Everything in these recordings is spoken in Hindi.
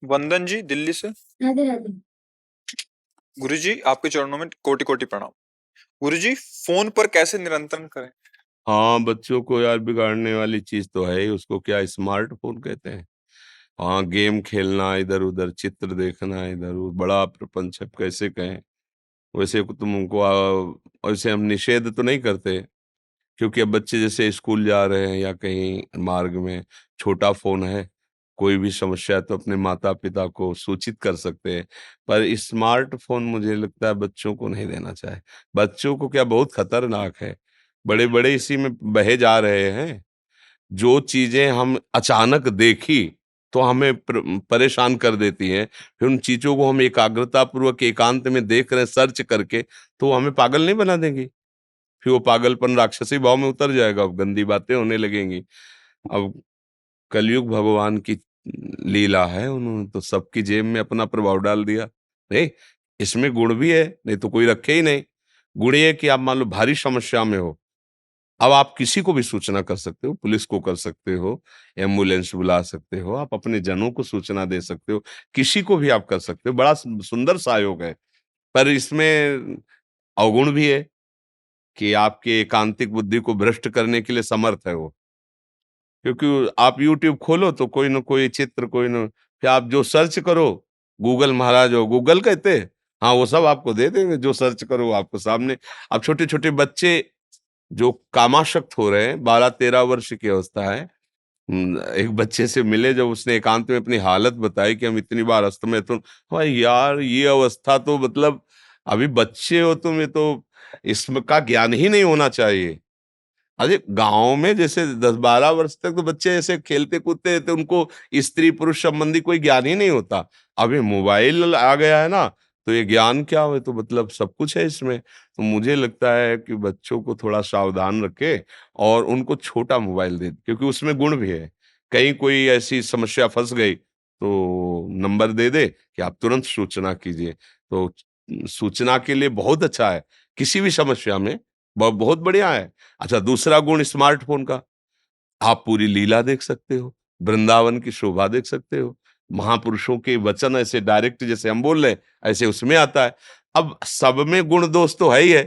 वंदन जी दिल्ली से। राधे राधे। गुरुजी आपके चरणों में कोटि कोटि प्रणाम। गुरुजी फोन पर कैसे नियंत्रण करें? हाँ, बच्चों को यार बिगाड़ने वाली चीज तो है ही। उसको क्या स्मार्टफोन कहते हैं? हाँ, गेम खेलना, इधर उधर चित्र देखना, इधर उधर बड़ा प्रपंच है, कैसे कहें। वैसे को तुमको वैसे हम निषेध तो नहीं करते, क्योंकि अब बच्चे जैसे स्कूल जा रहे हैं या कहीं मार्ग में, छोटा फोन है, कोई भी समस्या है तो अपने माता पिता को सूचित कर सकते हैं। पर स्मार्टफोन मुझे लगता है बच्चों को नहीं देना चाहिए। बच्चों को क्या, बहुत खतरनाक है। बड़े बड़े इसी में बहे जा रहे हैं। जो चीजें हम अचानक देखी तो हमें परेशान कर देती हैं, फिर उन चीजों को हम एकाग्रता पूर्वक एकांत में देख रहे हैं सर्च करके, तो वो हमें पागल नहीं बना देंगी। फिर वो पागलपन राक्षसी भाव में उतर जाएगा, अब गंदी बातें होने लगेंगी। अब कलयुग भगवान की लीला है, उन्होंने तो सबकी जेब में अपना प्रभाव डाल दिया। नहीं, इसमें गुण भी है, नहीं तो कोई रखे ही नहीं। गुण ये कि आप मान लो भारी समस्या में हो, अब आप किसी को भी सूचना कर सकते हो, पुलिस को कर सकते हो, एम्बुलेंस बुला सकते हो, आप अपने जनों को सूचना दे सकते हो, किसी को भी आप कर सकते हो। बड़ा सुंदर सहयोग है। पर इसमें अवगुण भी है कि आपके एकांतिक बुद्धि को भ्रष्ट करने के लिए समर्थ है वो। क्योंकि आप यूट्यूब खोलो तो कोई न कोई चित्र, कोई न, फिर आप जो सर्च करो, गूगल महाराज हो, गूगल कहते हैं, हाँ, वो सब आपको दे देंगे। जो सर्च करो वो आपको सामने। अब छोटे छोटे बच्चे जो कामाशक्त हो रहे हैं, 12-13 वर्ष की अवस्था है। एक बच्चे से मिले, जब उसने एकांत में अपनी हालत बताई कि हम इतनी बार अस्त में, तो भाई यार ये अवस्था तो मतलब, अभी बच्चे हो तुम, ये तो इसमें का ज्ञान ही नहीं होना चाहिए। अरे गांव में जैसे 10-12 वर्ष तक तो बच्चे ऐसे खेलते कूदते थे, उनको स्त्री पुरुष संबंधी कोई ज्ञान ही नहीं होता। अभी मोबाइल आ गया है ना, तो ये ज्ञान क्या हो, तो मतलब सब कुछ है इसमें। तो मुझे लगता है कि बच्चों को थोड़ा सावधान रखे और उनको छोटा मोबाइल दे, क्योंकि उसमें गुण भी है। कहीं कोई ऐसी समस्या फंस गई तो नंबर दे दे कि आप तुरंत सूचना कीजिए। तो सूचना के लिए बहुत अच्छा है, किसी भी समस्या में बहुत बढ़िया है। अच्छा, दूसरा गुण स्मार्टफ़ोन का, आप पूरी लीला देख सकते हो, वृंदावन की शोभा देख सकते हो, महापुरुषों के वचन ऐसे डायरेक्ट जैसे हम बोल रहे हैं, ऐसे उसमें आता है। अब सब में गुण दोष तो है ही है।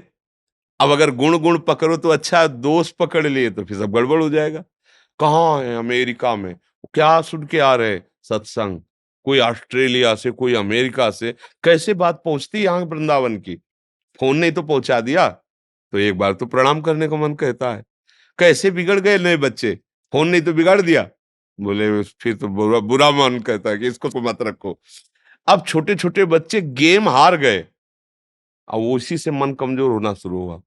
अब अगर गुण गुण पकड़ो तो अच्छा, दोष पकड़ लिए तो फिर सब गड़बड़ हो जाएगा। कहाँ है? अमेरिका में। क्या सुन के आ रहे हैं? सत्संग। कोई ऑस्ट्रेलिया से, कोई अमेरिका से। कैसे बात पहुंचती है यहाँ वृंदावन की? फोन ने तो पहुंचा दिया, तो एक बार तो प्रणाम करने का मन कहता है। कैसे बिगड़ गए नए बच्चे, फोन नहीं तो बिगाड़ दिया। बोले फिर तो बुरा बुरा मन कहता है कि इसको तो मत रखो। अब छोटे छोटे बच्चे गेम हार गए, अब उसी से मन कमजोर होना शुरू हुआ,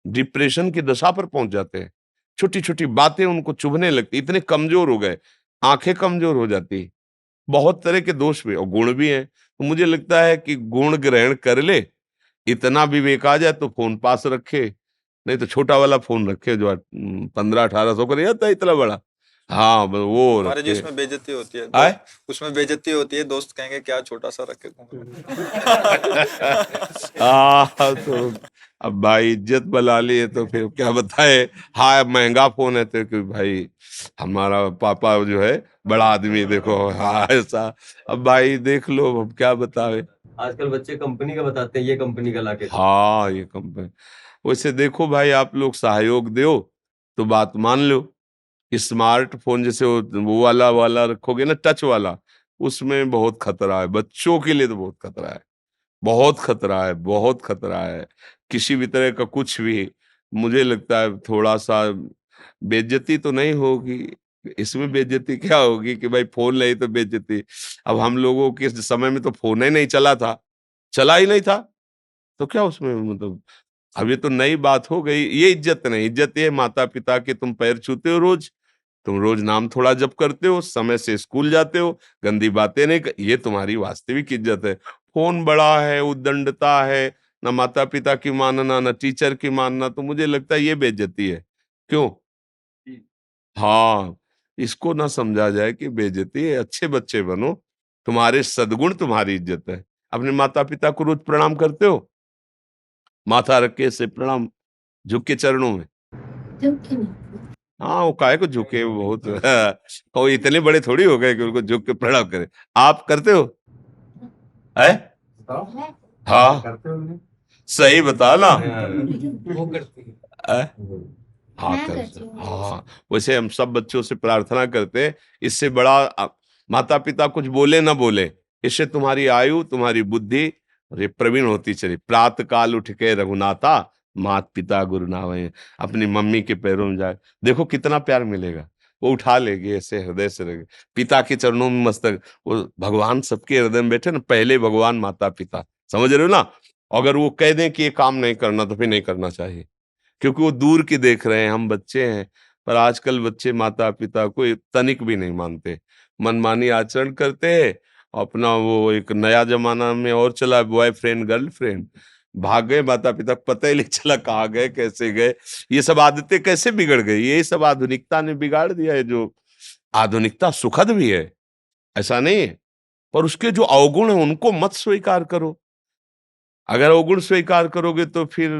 डिप्रेशन की दशा पर पहुंच जाते हैं। छोटी छोटी बातें उनको चुभने लगती, इतने कमजोर हो गए, आंखें कमजोर हो जाती। बहुत तरह के दोष भी और गुण भी हैं। तो मुझे लगता है कि गुण ग्रहण कर ले, इतना विवेक आ जाए तो फोन पास रखे, नहीं तो छोटा वाला फोन रखे जो 15-18 सौ का नहीं आता इतना बड़ा। हाँ, वो हमारे जी रखे। उसमें बेइज्जती होती है आए उसमें बेइज्जती होती है, दोस्त कहेंगे क्या छोटा सा रखे घूम तो अब भाई इज्जत बला ली है तो फिर क्या बताए। हाँ, महंगा फोन है तो कि भाई हमारा पापा जो है बड़ा आदमी, देखो हाँ ऐसा। अब भाई देख लो, अब क्या बतावे। आजकल बच्चे कंपनी का बताते हैं, ये कंपनी का लाके दो। हाँ, ये कंपनी। वैसे देखो भाई, आप लोग सहयोग दो तो बात मान लो। स्मार्टफोन जैसे वो वाला वाला रखोगे ना, टच वाला, उसमें बहुत खतरा है। बच्चों के लिए तो बहुत खतरा है, बहुत खतरा है, बहुत खतरा है। किसी भी तरह का कुछ भी, मुझे लगता है थोड़ा सा बेइज्जती तो नहीं होगी। इसमें बेइज्जती क्या होगी कि भाई फोन नहीं तो बेइज्जती। अब हम लोगों के समय में तो फोन ही नहीं चला था, चला ही नहीं था, तो क्या उसमें मतलब। अब ये तो नई बात हो गई, ये इज्जत नहीं। इज्जत ये माता पिता के, तुम पैर छूते हो रोज, तुम रोज नाम थोड़ा जप करते हो, समय से स्कूल जाते हो, गंदी बातें नहीं ये तुम्हारी वास्तविक इज्जत है। फोन बड़ा है, उद्दंडता है, ना माता पिता की मानना, ना टीचर की मानना, तो मुझे लगता है ये बेइज्जती है। क्यों? हाँ, इसको ना समझा जाए कि बेइज्जती है। अच्छे बच्चे बनो, तुम्हारे सद्गुण तुम्हारी इज्जत है। अपने माता पिता को रोज प्रणाम करते हो? माथा रख के से प्रणाम, झुक के चरणों में। क्यों कि नहीं? हाँ, वो काहे को झुके, वो बहुत वो इतने बड़े थोड़ी हो गए कि उनको झुक के प्रणाम करे। आप करते हो? है? हाँ, करते होंगे। सही बता ना। वो करती है? है। हाँ मैं कर करती हूँ हाँ रोज। हाँ। वैसे हम सब बच्चों से प्रार्थना करते हैं, इससे बड़ा माता पिता कुछ बोले ना बोले, इससे तुम्हारी आयु, तुम्हारी बुद्धि ये प्रवीण होती चली। प्रातः काल उठ के रघुनाथा, मात पिता गुरु नावे, अपनी मम्मी के पैरों में जाए, देखो कितना प्यार मिलेगा। वो उठा लेगी ऐसे हृदय से रखे, पिता के चरणों में मस्तक। वो भगवान सबके हृदय में बैठे ना, पहले भगवान माता पिता, समझ रहे हो ना। अगर वो कह दें कि ये काम नहीं करना तो फिर नहीं करना चाहिए, क्योंकि वो दूर की देख रहे हैं, हम बच्चे हैं। पर आजकल बच्चे माता पिता को तनिक भी नहीं मानते, मनमानी आचरण करते हैं। अपना वो एक नया जमाना में और चला, बॉयफ्रेंड गर्लफ्रेंड, भाग गए, माता पिता को पता ही नहीं चला कहाँ गए कैसे गए। ये सब आदतें कैसे बिगड़ गई, ये सब आधुनिकता ने बिगाड़ दिया है। जो आधुनिकता सुखद भी है, ऐसा नहीं है, पर उसके जो अवगुण है उनको मत स्वीकार करो। अगर अवगुण स्वीकार करोगे तो फिर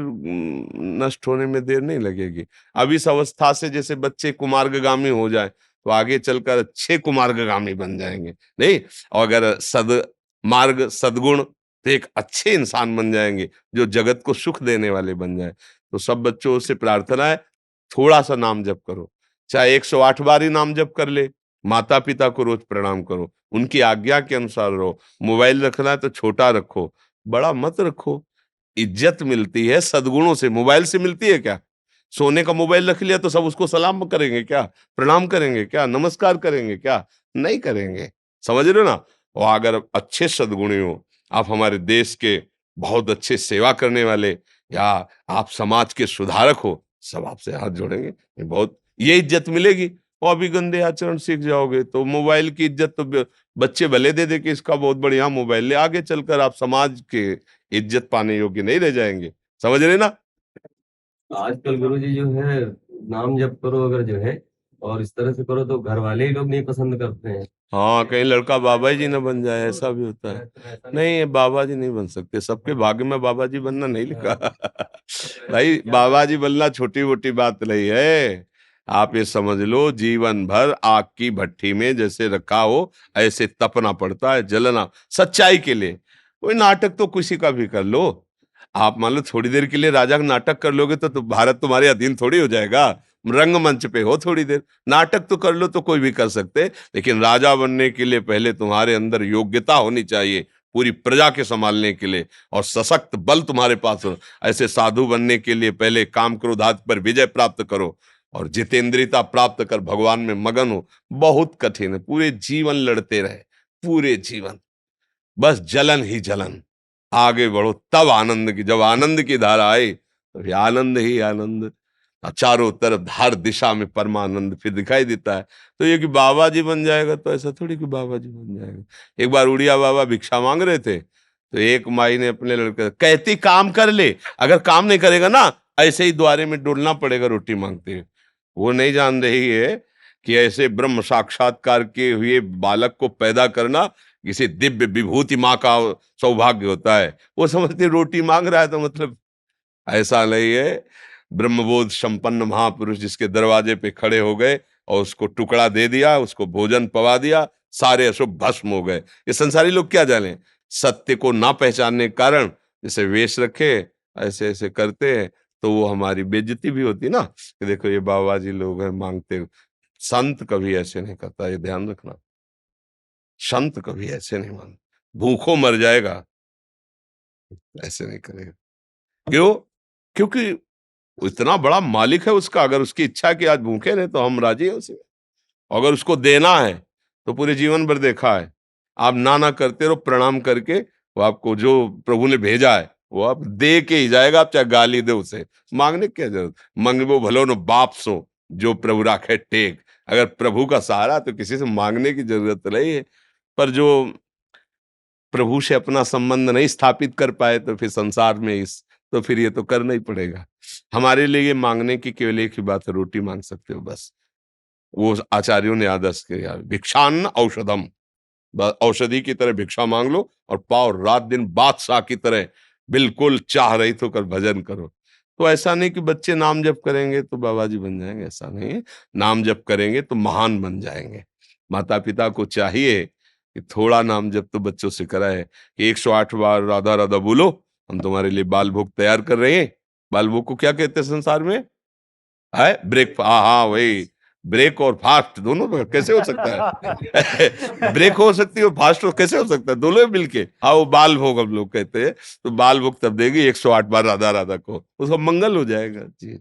नष्ट होने में देर नहीं लगेगी। अब इस अवस्था से जैसे बच्चे कुमार्गगामी हो जाए तो आगे चलकर अच्छे कुमार्गगामी बन जाएंगे, नहीं? और अगर मार्ग सद्गुण तो एक अच्छे इंसान बन जाएंगे, जो जगत को सुख देने वाले बन जाए। तो सब बच्चों से प्रार्थना है, थोड़ा सा नाम जप करो, चाहे 108 बार ही नाम जप कर ले। माता पिता को रोज प्रणाम करो, उनकी आज्ञा के अनुसार रहो। मोबाइल रखना है तो छोटा रखो, बड़ा मत रखो। इज्जत मिलती है सद्गुणों से, मोबाइल से मिलती है क्या? सोने का मोबाइल रख लिया तो सब उसको सलाम करेंगे क्या, प्रणाम करेंगे क्या, नमस्कार करेंगे क्या? नहीं करेंगे। समझ रहे हो ना। और अगर अच्छे सद्गुणी हो, आप हमारे देश के बहुत अच्छे सेवा करने वाले, या आप समाज के सुधारक हो, सब आपसे हाथ जोड़ेंगे, ये बहुत ये इज्जत मिलेगी। और अभी गंदे आचरण सीख जाओगे तो मोबाइल की इज्जत तो बच्चे भले दे दे कि इसका बहुत बढ़िया मोबाइल ले, आगे चलकर आप समाज के इज्जत पाने योग्य नहीं रह जाएंगे। समझ रहे ना। आजकल गुरुजी जो है, नाम जप करो अगर जो है और इस तरह से करो तो घर वाले ही लोग नहीं पसंद करते हैं। हाँ, कहीं लड़का बाबा जी न बन जाए, ऐसा भी होता है। ऐसा नहीं, बाबा जी नहीं बन सकते, सबके भाग्य में बाबा जी बनना नहीं लिखा। भाई बाबा जी बनना छोटी मोटी बात नहीं है। आप ये समझ लो, जीवन भर आग की भट्टी में जैसे रखा हो ऐसे तपना पड़ता है, जलना सच्चाई के लिए। कोई नाटक तो किसी का भी कर लो। आप मान लो थोड़ी देर के लिए राजा का नाटक कर लोगे तो भारत तुम्हारे अधीन थोड़ी हो जाएगा। रंगमंच पे हो थोड़ी देर, नाटक तो कर लो तो कोई भी कर सकते, लेकिन राजा बनने के लिए पहले तुम्हारे अंदर योग्यता होनी चाहिए पूरी प्रजा के संभालने के लिए, और सशक्त बल तुम्हारे पास हो। ऐसे साधु बनने के लिए पहले काम क्रोध आदि पर विजय प्राप्त करो और जितेंद्रियता प्राप्त कर भगवान में मगन हो। बहुत कठिन है, पूरे जीवन लड़ते रहे, पूरे जीवन बस जलन ही जलन। आगे बढ़ो तब आनंद की, जब आनंद की धारा आई तो फिर आनंद ही आनंद। चारों तरफ हर दिशा में परमानंद फिर दिखाई देता है। तो ये कि बाबा जी बन जाएगा तो ऐसा थोड़ी कि बाबा जी बन जाएगा। एक बार उड़िया बाबा भिक्षा मांग रहे थे तो एक माई ने अपने लड़के कहती काम कर ले, अगर काम नहीं करेगा ना ऐसे ही द्वारे में डोलना पड़ेगा रोटी मांगते हुए। वो नहीं जान रही है कि ऐसे ब्रह्म साक्षात्कार के हुए बालक को पैदा करना किसी दिव्य विभूति माँ का सौभाग्य होता है। वो समझते रोटी मांग रहा है तो मतलब ऐसा नहीं है। ब्रह्मबोध संपन्न महापुरुष जिसके दरवाजे पे खड़े हो गए और उसको टुकड़ा दे दिया, उसको भोजन पवा दिया, सारे अशुभ भस्म हो गए। ये संसारी लोग क्या जाने, सत्य को ना पहचानने के कारण जैसे वेश रखे ऐसे ऐसे करते हैं, तो वो हमारी बेइज्जती भी होती ना कि देखो ये बाबा जी लोग हैं मांगते। संत कभी ऐसे नहीं करता, ये ध्यान रखना। संत कभी ऐसे नहीं मांग, भूखों मर जाएगा, ऐसे नहीं करेगा। क्यों? क्योंकि वो इतना बड़ा मालिक है उसका, अगर उसकी इच्छा है कि आज भूखे रहे तो हम राजी हैं उसे। अगर उसको देना है तो पूरे जीवन भर देखा है, आप ना करते रहो, प्रणाम करके वो आपको जो प्रभु ने भेजा है वो आप दे के ही जाएगा, आप चाहे गाली दे उसे। मांगने की क्या जरूरत, मंगबो भलो न बाप सो, जो प्रभु राखे टेक। अगर प्रभु का सहारा तो किसी से मांगने की जरूरत नहीं है। पर जो प्रभु से अपना संबंध नहीं स्थापित कर पाए तो फिर संसार में इस तो फिर ये तो करना ही पड़ेगा। हमारे लिए ये मांगने की केवल एक ही बात है, रोटी मांग सकते हो बस। वो आचार्यों ने आदर्श किया, भिक्षान्न औषधम, औषधि की तरह भिक्षा मांग लो और पाओ, रात दिन बादशाह की तरह बिल्कुल चाह रहित होकर भजन करो। तो ऐसा नहीं कि बच्चे नाम जप करेंगे तो बाबा जी बन जाएंगे, ऐसा नहीं है। नाम जप करेंगे तो महान बन जाएंगे। माता पिता को चाहिए कि थोड़ा नाम जप तो बच्चों से कराए कि 108 बार राधा राधा बोलो, हम तुम्हारे लिए बाल भोग तैयार कर रहे हैं। बाल भोग को क्या कहते हैं संसार में? है ब्रेक, हाँ हाँ वही, ब्रेक और फास्ट दोनों में कैसे हो सकता है? ब्रेक हो सकती है, फास्ट हो कैसे हो सकता है? दोनों मिलके, हाँ वो बाल भोग हम लोग कहते हैं। तो बाल भोग तब देगी 108 बार राधा राधा को, उसका मंगल हो जाएगा जी।